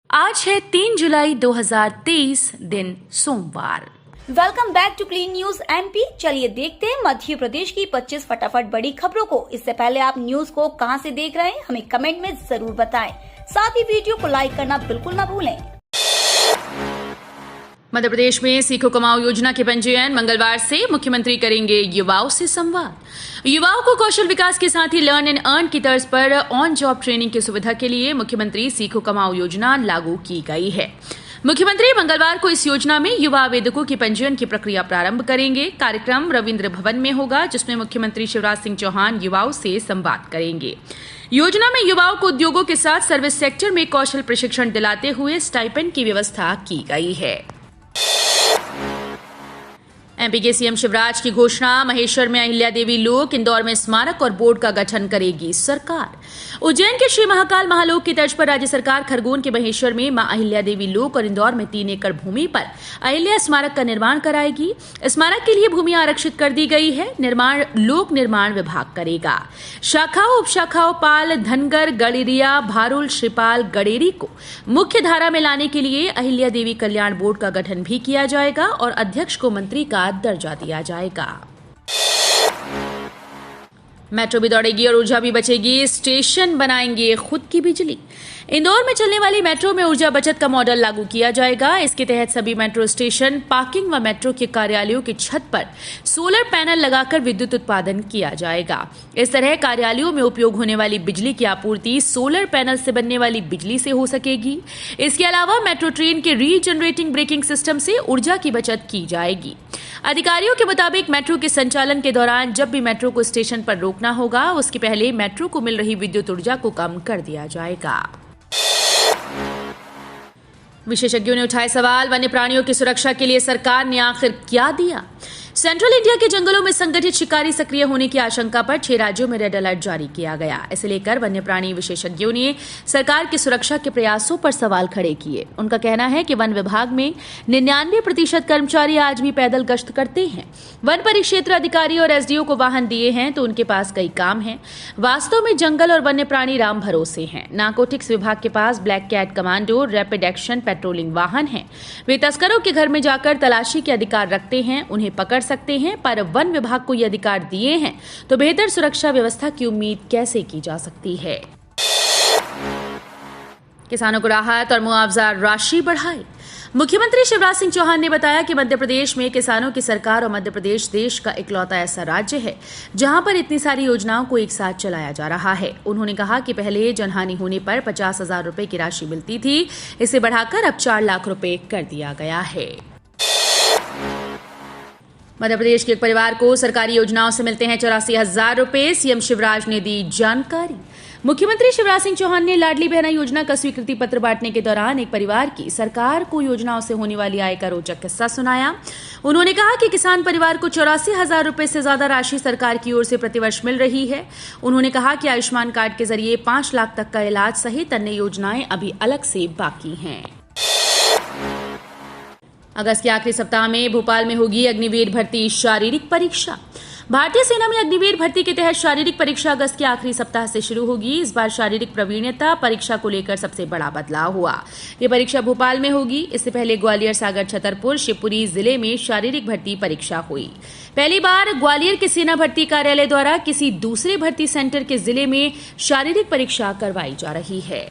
आज है 3 जुलाई 2023 दिन सोमवार। Welcome back to clean news MP. चलिए देखते हैं मध्य प्रदेश की 25 फटाफट बड़ी खबरों को। इससे पहले आप न्यूज को कहां से देख रहे हैं हमें कमेंट में जरूर बताएं। साथ ही वीडियो को लाइक करना बिल्कुल ना भूलें। मध्य प्रदेश में सीखो कमाओ योजना के पंजीयन मंगलवार से। मुख्यमंत्री करेंगे युवाओं से संवाद। युवाओं को कौशल विकास के साथ ही लर्न एंड अर्न की तर्ज पर ऑन जॉब ट्रेनिंग की सुविधा के लिए मुख्यमंत्री सीखो कमाओ योजना लागू की गई है। मुख्यमंत्री मंगलवार को इस योजना में युवा आवेदकों की पंजीयन की प्रक्रिया प्रारंभ करेंगे। कार्यक्रम रविंद्र भवन में होगा, जिसमें मुख्यमंत्री शिवराज सिंह चौहान युवाओं से संवाद करेंगे। योजना में युवाओं को उद्योगों के साथ सर्विस सेक्टर में कौशल प्रशिक्षण दिलाते हुए स्टाइपेंड की व्यवस्था की गई है। एमपी के सीएम शिवराज की घोषणा। महेश्वर में अहिल्या देवी लोक, इंदौर में स्मारक और बोर्ड का गठन करेगी सरकार। उज्जैन के श्री महाकाल महालोक की तर्ज पर राज्य सरकार खरगोन के महेश्वर में मां अहिल्या देवी लोक और इंदौर में 3 एकड़ भूमि पर अहिल्या स्मारक का निर्माण कराएगी। स्मारक के लिए भूमि आरक्षित कर दी गई है। निर्माण लोक निर्माण विभाग करेगा। शाखाओं उपशाखाओं पाल, धनगर, गड़ेरिया, भारुल, श्रीपाल, गडेरी को मुख्य धारा में लाने के लिए अहिल्या देवी कल्याण बोर्ड का गठन भी किया जाएगा और अध्यक्ष को मंत्री का दर्जा दिया जाएगा। मेट्रो भी दौड़ेगी और ऊर्जा भी बचेगी। स्टेशन बनाएंगे खुद की बिजली। इंदौर में चलने वाली मेट्रो में ऊर्जा बचत का मॉडल लागू किया जाएगा। इसके तहत सभी मेट्रो स्टेशन, पार्किंग व मेट्रो के कार्यालयों की छत पर सोलर पैनल लगाकर विद्युत उत्पादन किया जाएगा। इस तरह कार्यालयों में उपयोग होने वाली बिजली की आपूर्ति सोलर पैनल से बनने वाली बिजली से हो सकेगी। इसके अलावा मेट्रो ट्रेन के रीजनरेटिंग ब्रेकिंग सिस्टम से ऊर्जा की बचत की जाएगी। अधिकारियों के मुताबिक मेट्रो के संचालन के दौरान जब भी मेट्रो को स्टेशन पर रोकना होगा, उसके पहले मेट्रो को मिल रही विद्युत ऊर्जा को कम कर दिया जाएगा। विशेषज्ञों ने उठाए सवाल। वन्य प्राणियों की सुरक्षा के लिए सरकार ने आखिर क्या दिया? सेंट्रल इंडिया के जंगलों में संगठित शिकारी सक्रिय होने की आशंका पर 6 राज्यों में रेड अलर्ट जारी किया गया। इसे लेकर वन्य प्राणी विशेषज्ञों ने सरकार की सुरक्षा के प्रयासों पर सवाल खड़े किए। उनका कहना है कि वन विभाग में 99% कर्मचारी आज भी पैदल गश्त करते हैं। वन परिक्षेत्र अधिकारी और एसडीओ को वाहन दिए हैं तो उनके पास कई काम हैं। वास्तव में जंगल और वन्य प्राणी राम भरोसे हैं। नार्कोटिक्स विभाग के पास black cat commando, rapid action patrolling वाहन हैं। वे तस्करों के घर में जाकर तलाशी के अधिकार रखते हैं, उन्हें पकड़ सकते हैं, पर वन विभाग को ये अधिकार दिए हैं तो बेहतर सुरक्षा व्यवस्था की उम्मीद कैसे की जा सकती है? किसानों को राहत और मुआवजा राशि बढ़ाई। मुख्यमंत्री शिवराज सिंह चौहान ने बताया कि मध्य प्रदेश में किसानों की सरकार और मध्य प्रदेश देश का इकलौता ऐसा राज्य है जहां पर इतनी सारी योजनाओं को एक साथ चलाया जा रहा है। उन्होंने कहा कि पहले जनहानि होने पर 50,000 रुपए की राशि मिलती थी, इसे बढ़ाकर अब 4 लाख रुपए कर दिया गया है। मध्य प्रदेश के एक परिवार को सरकारी योजनाओं से मिलते हैं 84,000 रुपए। सीएम शिवराज ने दी जानकारी। मुख्यमंत्री शिवराज सिंह चौहान ने लाडली बहना योजना का स्वीकृति पत्र बांटने के दौरान एक परिवार की सरकार को योजनाओं से होने वाली आय का रोचक किस्सा सुनाया। उन्होंने कहा कि किसान परिवार को 84,000 रुपए से ज्यादा राशि सरकार की ओर से प्रतिवर्ष मिल रही है। उन्होंने कहा कि आयुष्मान कार्ड के जरिए 5 लाख तक का इलाज सहित अन्य योजनाएं अभी अलग से बाकी हैं। अगस्त के आखिरी सप्ताह में भोपाल में होगी अग्निवीर भर्ती शारीरिक परीक्षा। भारतीय सेना में अग्निवीर भर्ती के तहत शारीरिक परीक्षा अगस्त के आखिरी सप्ताह से शुरू होगी। इस बार शारीरिक प्रवीणता परीक्षा को लेकर सबसे बड़ा बदलाव हुआ। ये परीक्षा भोपाल में होगी। इससे पहले ग्वालियर, सागर, छतरपुर, शिवपुरी जिले में शारीरिक भर्ती परीक्षा हुई। पहली बार ग्वालियर के सेना भर्ती कार्यालय द्वारा किसी दूसरे भर्ती सेंटर के जिले में शारीरिक परीक्षा करवाई जा रही है।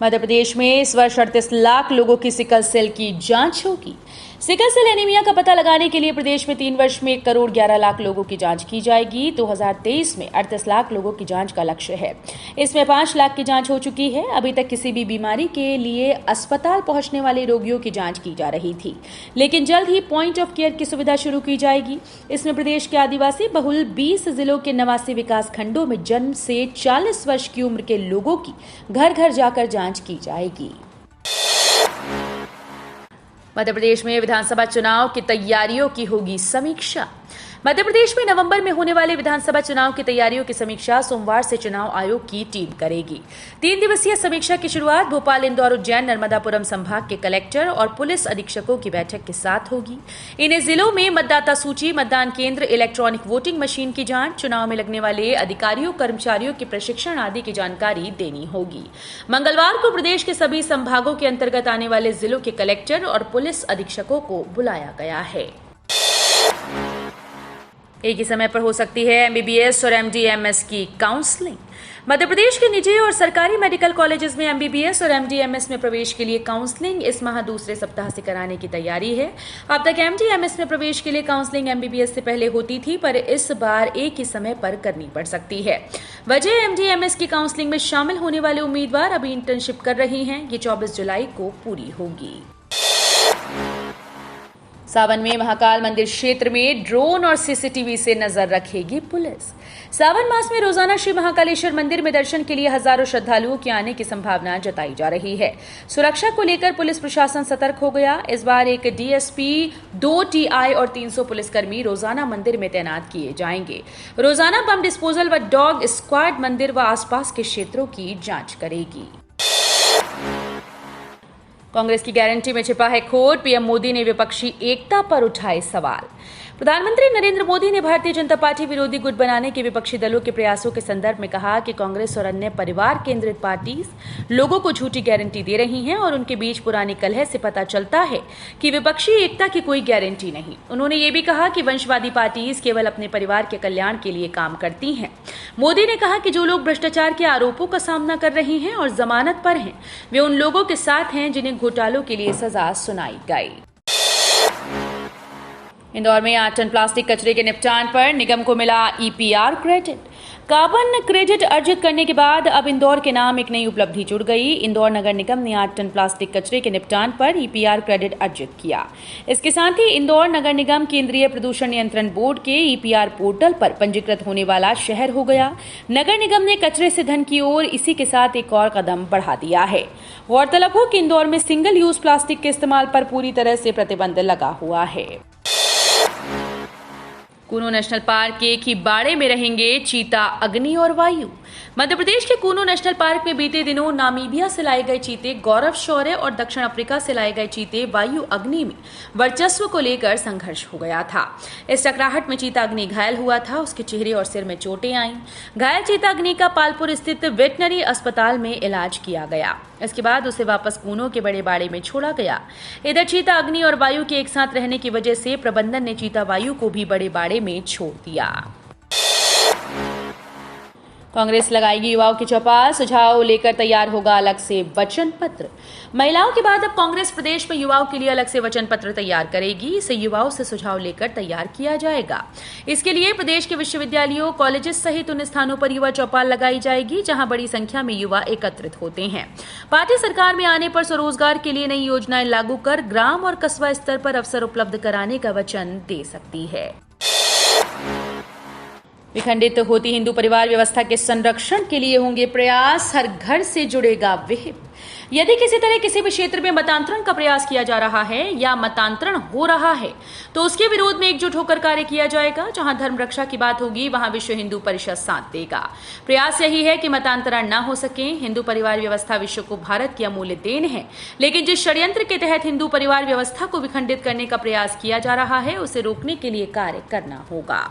मध्य प्रदेश में इस वर्ष 38 लाख लोगों की सिकल सेल की जांच होगी। सिकल सेल एनीमिया का पता लगाने के लिए प्रदेश में 3 वर्ष में 1 करोड़ 11 लाख लोगों की जांच की जाएगी। 2023 में 38 लाख लोगों की जांच का लक्ष्य है। इसमें 5 लाख की जांच हो चुकी है। अभी तक किसी भी बीमारी के लिए अस्पताल पहुंचने वाले रोगियों की जांच की जा रही थी, लेकिन जल्द ही पॉइंट ऑफ केयर की सुविधा शुरू की जाएगी। इसमें प्रदेश के आदिवासी बहुल 20 जिलों के 89 विकास खंडों में जन्म से 40 वर्ष की उम्र के लोगों की घर घर जाकर जांच की जाएगी। मध्य प्रदेश में विधानसभा चुनाव की तैयारियों की होगी समीक्षा। मध्य प्रदेश में नवंबर में होने वाले विधानसभा चुनाव की तैयारियों की समीक्षा सोमवार से चुनाव आयोग की टीम करेगी। 3 दिवसीय समीक्षा की शुरुआत भोपाल, इंदौर, उज्जैन, नर्मदापुरम संभाग के कलेक्टर और पुलिस अधीक्षकों की बैठक के साथ होगी। इन जिलों में मतदाता सूची, मतदान केंद्र, इलेक्ट्रॉनिक वोटिंग मशीन की जांच, चुनाव में लगने वाले अधिकारियों कर्मचारियों के प्रशिक्षण आदि की जानकारी देनी होगी। मंगलवार को प्रदेश के सभी संभागों के अंतर्गत आने वाले जिलों के कलेक्टर और पुलिस अधीक्षकों को बुलाया गया है। एक ही समय पर हो सकती है एमबीबीएस और एमडीएमएस की काउंसलिंग। मध्य प्रदेश के निजी और सरकारी मेडिकल कॉलेजेस में एमबीबीएस और एमडीएमएस में प्रवेश के लिए काउंसलिंग इस माह दूसरे सप्ताह से कराने की तैयारी है। अब तक एमडीएमएस में प्रवेश के लिए काउंसलिंग एमबीबीएस से पहले होती थी, पर इस बार एक ही समय पर करनी पड़ सकती है। वजह एमडीएमएस की काउंसलिंग में शामिल होने वाले उम्मीदवार अभी इंटर्नशिप कर रहे हैं। ये 24 जुलाई को पूरी होगी। सावन में महाकाल मंदिर क्षेत्र में ड्रोन और सीसीटीवी से नजर रखेगी पुलिस। सावन मास में रोजाना श्री महाकालेश्वर मंदिर में दर्शन के लिए हजारों श्रद्धालुओं के आने की संभावना जताई जा रही है। सुरक्षा को लेकर पुलिस प्रशासन सतर्क हो गया। इस बार एक डीएसपी, 2 टीआई और 300 पुलिसकर्मी रोजाना मंदिर में तैनात किए जाएंगे। रोजाना बम डिस्पोजल व डॉग स्क्वाड मंदिर व आसपास के क्षेत्रों की जांच करेगी। कांग्रेस की गारंटी में छिपा है खोट। पीएम मोदी ने विपक्षी एकता पर उठाए सवाल। प्रधानमंत्री नरेंद्र मोदी ने भारतीय जनता पार्टी विरोधी गुट बनाने के विपक्षी दलों के प्रयासों के संदर्भ में कहा कि कांग्रेस और अन्य परिवार केंद्रित पार्टी लोगों को झूठी गारंटी दे रही हैं और उनके बीच पुरानी कलह से पता चलता है कि विपक्षी एकता की कोई गारंटी नहीं। उन्होंने ये भी कहा कि वंशवादी पार्टी केवल अपने परिवार के कल्याण के लिए काम करती हैं। मोदी ने कहा कि जो लोग भ्रष्टाचार के आरोपों का सामना कर रहे हैं और जमानत पर हैं, वे उन लोगों के साथ हैं जिन्हें घोटालों के लिए सजा सुनाई गई। इंदौर में 8 टन प्लास्टिक कचरे के निपटान पर निगम को मिला ईपीआर क्रेडिट। कार्बन क्रेडिट अर्जित करने के बाद अब इंदौर के नाम एक नई उपलब्धि जुड़ गई। इंदौर नगर निगम ने 8 टन प्लास्टिक कचरे के निपटान पर ईपीआर क्रेडिट अर्जित किया। इसके साथ ही इंदौर नगर निगम केंद्रीय प्रदूषण नियंत्रण बोर्ड के ईपीआर पोर्टल पर पंजीकृत होने वाला शहर हो गया। नगर निगम ने कचरे से धन की ओर इसी के साथ एक और कदम बढ़ा दिया है। गौरतलब हो कि इंदौर में सिंगल यूज प्लास्टिक के इस्तेमाल पर पूरी तरह से प्रतिबंध लगा हुआ है। कूनो नेशनल पार्क के एक ही बाड़े में रहेंगे चीता, अग्नि और वायु। मध्य प्रदेश के कूनो नेशनल पार्क में बीते दिनों नामीबिया से लाए गए चीते गौरव शौर्य और दक्षिण अफ्रीका से लाए गए चीते वायु अग्नि में वर्चस्व को लेकर संघर्ष हो गया था। इस टकराहट में चीता अग्नि घायल हुआ था। उसके चेहरे और सिर में चोटें आईं। घायल चीता अग्नि का पालपुर स्थित वेटनरी अस्पताल में इलाज किया गया। इसके बाद उसे वापस कूनो के बड़े बाड़े में छोड़ा गया। इधर चीता अग्नि और वायु के एक साथ रहने की वजह से प्रबंधन ने चीता वायु को भी बड़े बाड़े में छोड़ दिया। कांग्रेस लगाएगी युवाओं की चौपाल। सुझाव लेकर तैयार होगा अलग से वचन पत्र। महिलाओं के बाद अब कांग्रेस प्रदेश में युवाओं के लिए अलग से वचन पत्र तैयार करेगी। इसे युवाओं से सुझाव लेकर तैयार किया जाएगा। इसके लिए प्रदेश के विश्वविद्यालयों, कॉलेजेस सहित उन स्थानों पर युवा चौपाल लगाई जाएगी जहां बड़ी संख्या में युवा एकत्रित होते हैं। पार्टी सरकार में आने पर स्वरोजगार के लिए नई योजनाएं लागू कर ग्राम और कस्बा स्तर पर अवसर उपलब्ध कराने का वचन दे सकती है। विखंडित होती हिंदू परिवार व्यवस्था के संरक्षण के लिए होंगे प्रयास। हर घर से जुड़ेगा विहिप। यदि किसी तरह किसी भी क्षेत्र में मतांतरण का प्रयास किया जा रहा है या मतांतरण हो रहा है तो उसके विरोध में एकजुट होकर कार्य किया जाएगा। जहां धर्म रक्षा की बात होगी वहां विश्व हिंदू परिषद साथ देगा। प्रयास यही है कि मतांतरण न हो सके। हिंदू परिवार व्यवस्था विश्व को भारत की अमूल्य देन है, लेकिन जिस षड्यंत्र के तहत हिंदू परिवार व्यवस्था को विखंडित करने का प्रयास किया जा रहा है उसे रोकने के लिए कार्य करना होगा।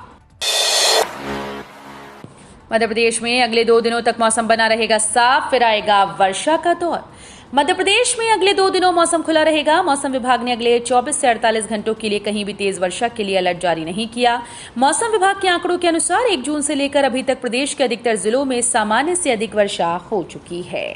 मध्य प्रदेश में अगले 2 दिनों तक मौसम बना रहेगा साफ, फिर आएगा वर्षा का दौर। मध्य प्रदेश में अगले 2 दिनों मौसम खुला रहेगा। मौसम विभाग ने अगले 24 से 48 घंटों के लिए कहीं भी तेज वर्षा के लिए अलर्ट जारी नहीं किया। मौसम विभाग के आंकड़ों के अनुसार 1 जून से लेकर अभी तक प्रदेश के अधिकतर जिलों में सामान्य से अधिक वर्षा हो चुकी है।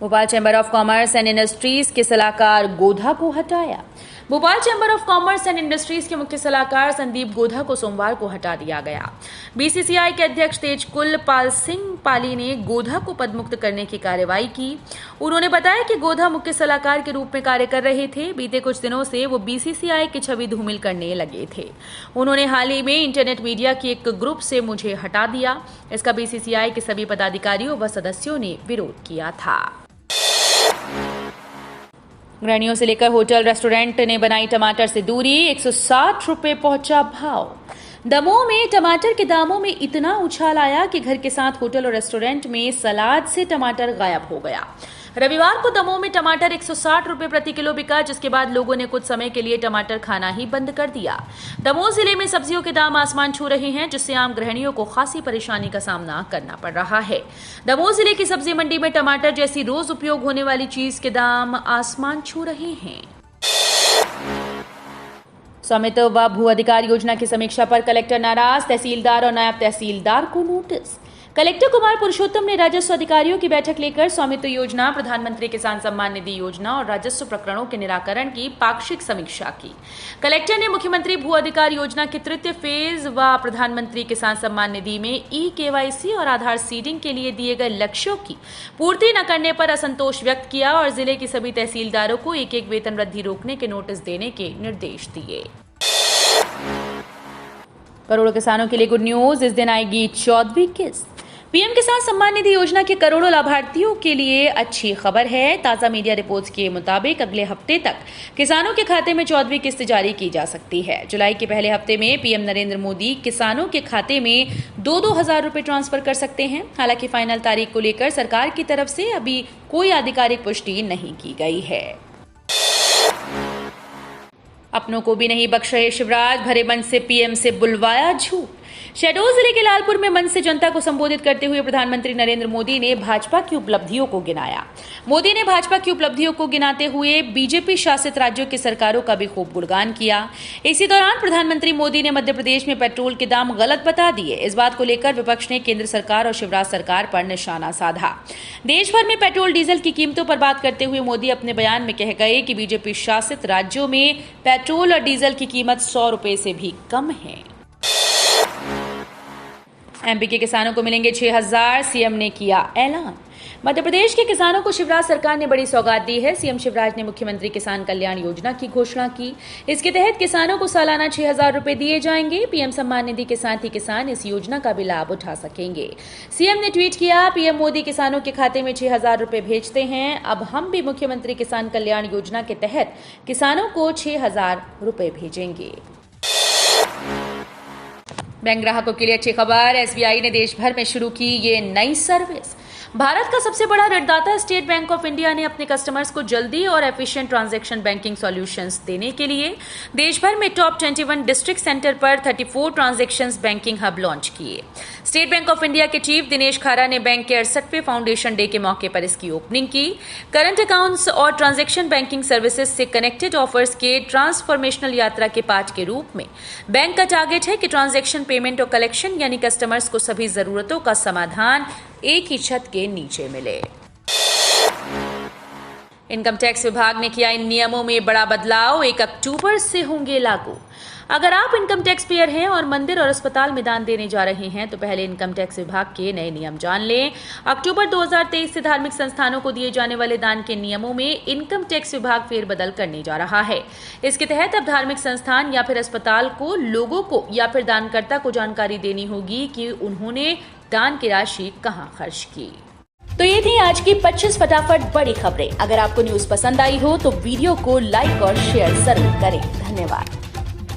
Bhopal chamber of commerce and industries के सलाहकार गोधा को हटाया। Bhopal chamber of commerce and industries के मुख्य सलाहकार संदीप गोधा को सोमवार को हटा दिया गया। बीसीसीआई के अध्यक्ष तेजकुल पाल सिंह पाली ने गोधा को पदमुक्त करने की कार्रवाई की। उन्होंने बताया कि गोधा मुख्य सलाहकार के रूप में कार्य कर रहे थे। बीते कुछ दिनों से वो बीसीसीआई की छवि धूमिल करने लगे थे। उन्होंने हाल ही में इंटरनेट मीडिया के एक ग्रुप से मुझे हटा दिया। इसका बीसीसीआई के सभी पदाधिकारियों व सदस्यों ने विरोध किया था। गृहिणियों से लेकर होटल रेस्टोरेंट ने बनाई टमाटर से दूरी, 160 रुपए पहुंचा भाव। दमोह में टमाटर के दामों में इतना उछाल आया कि घर के साथ होटल और रेस्टोरेंट में सलाद से टमाटर गायब हो गया। रविवार को दमोह में टमाटर 160 रुपए प्रति किलो बिका, जिसके बाद लोगों ने कुछ समय के लिए टमाटर खाना ही बंद कर दिया। दमोह जिले में सब्जियों के दाम आसमान छू रहे हैं, जिससे आम गृहिणियों को खासी परेशानी का सामना करना पड़ रहा है। दमोह जिले की सब्जी मंडी में टमाटर जैसी रोज उपयोग होने वाली चीज के दाम आसमान छू रहे हैं। स्वामित्व व भू अधिकार योजना की समीक्षा पर कलेक्टर नाराज, तहसीलदार और नायब तहसीलदार को नोटिस। कलेक्टर कुमार पुरुषोत्तम ने राजस्व अधिकारियों की बैठक लेकर स्वामित्व योजना, प्रधानमंत्री किसान सम्मान निधि योजना और राजस्व प्रकरणों के निराकरण की पाक्षिक समीक्षा की। कलेक्टर ने मुख्यमंत्री भू अधिकार योजना के तृतीय फेज व प्रधानमंत्री किसान सम्मान निधि में KYC और आधार सीडिंग के लिए दिए गए लक्ष्यों की पूर्ति न करने पर असंतोष व्यक्त किया और जिले की सभी तहसीलदारों को एक वेतन वृद्धि रोकने के नोटिस देने के निर्देश दिए। करोड़ों किसानों के लिए गुड न्यूज, इस दिन आएगी 14वीं किस्त। पीएम किसान सम्मान निधि योजना के करोड़ों लाभार्थियों के लिए अच्छी खबर है। ताजा मीडिया रिपोर्ट्स के मुताबिक अगले हफ्ते तक किसानों के खाते में 14वीं किस्त जारी की जा सकती है। जुलाई के पहले हफ्ते में पीएम नरेंद्र मोदी किसानों के खाते में 2-2 हजार रुपए ट्रांसफर कर सकते हैं। हालांकि फाइनल तारीख को लेकर सरकार की तरफ से अभी कोई आधिकारिक पुष्टि नहीं की गई है। अपनों को भी नहीं बख्श रहे शिवराज, भरे मन से पीएम से बुलवाया झूठ। शहडोल जिले के लालपुर में मंच से जनता को संबोधित करते हुए प्रधानमंत्री नरेंद्र मोदी ने भाजपा की उपलब्धियों को गिनाया। मोदी ने भाजपा की उपलब्धियों को गिनाते हुए बीजेपी शासित राज्यों की सरकारों का भी खूब गुणगान किया। इसी दौरान प्रधानमंत्री मोदी ने मध्य प्रदेश में पेट्रोल के दाम गलत बता दिए। इस बात को लेकर विपक्ष ने केंद्र सरकार और शिवराज सरकार पर निशाना साधा। देश भर में पेट्रोल डीजल की कीमतों पर बात करते हुए मोदी अपने बयान में कह गए कि बीजेपी शासित राज्यों में पेट्रोल और डीजल की कीमत 100 रुपए से भी कम है। एमपी के किसानों को मिलेंगे 6,000, सीएम ने किया ऐलान। मध्य प्रदेश के किसानों को शिवराज सरकार ने बड़ी सौगात दी है। सीएम शिवराज ने मुख्यमंत्री किसान कल्याण योजना की घोषणा की। इसके तहत किसानों को सालाना 6,000 रुपए दिए जाएंगे। पीएम सम्मान निधि के साथ ही किसान इस योजना का भी लाभ उठा सकेंगे। सीएम ने ट्वीट किया, पीएम मोदी किसानों के खाते में 6,000 रुपए भेजते हैं। अब हम भी मुख्यमंत्री किसान कल्याण योजना के तहत किसानों को 6,000 रुपए भेजेंगे। बैंक ग्राहकों के लिए अच्छी खबर, एसबीआई ने देश भर में शुरू की ये नई सर्विस। भारत का सबसे बड़ा ऋणदाता स्टेट बैंक ऑफ इंडिया ने अपने कस्टमर्स को जल्दी और एफिशिएंट ट्रांजैक्शन बैंकिंग सॉल्यूशंस देने के लिए देश भर में टॉप 21 डिस्ट्रिक्ट सेंटर पर 34 ट्रांजैक्शंस बैंकिंग हब लॉन्च किए। स्टेट बैंक ऑफ इंडिया के चीफ दिनेश खारा ने बैंक के 68वें फाउंडेशन डे के मौके पर इसकी ओपनिंग की। करंट अकाउंट्स और ट्रांजैक्शन बैंकिंग सर्विसेज से कनेक्टेड ऑफर्स के ट्रांसफॉर्मेशनल यात्रा के पार्ट के रूप में बैंक का टारगेट है कि ट्रांजैक्शन, पेमेंट और कलेक्शन यानी कस्टमर्स को सभी जरूरतों का समाधान एक ही छत के नीचे मिले। इनकम टैक्स विभाग ने किया इन नियमों में बड़ा बदलाव, 1 अक्टूबर से होंगे लागू। अगर आप इनकम टैक्स पेयर हैं और मंदिर और अस्पताल में दान देने जा रहे हैं तो पहले इनकम टैक्स विभाग के नए नियम जान लें। अक्टूबर 2023 से धार्मिक संस्थानों को दिए जाने वाले दान के नियमों में इनकम टैक्स विभाग फेरबदल करने जा रहा है। इसके तहत अब धार्मिक संस्थान या फिर अस्पताल को लोगों को या फिर दानकर्ता को जानकारी देनी होगी कि उन्होंने दान की राशि कहां खर्च की। तो ये थी आज की 25 फटाफट बड़ी खबरें। अगर आपको न्यूज पसंद आई हो तो वीडियो को लाइक और शेयर जरूर करें। धन्यवाद।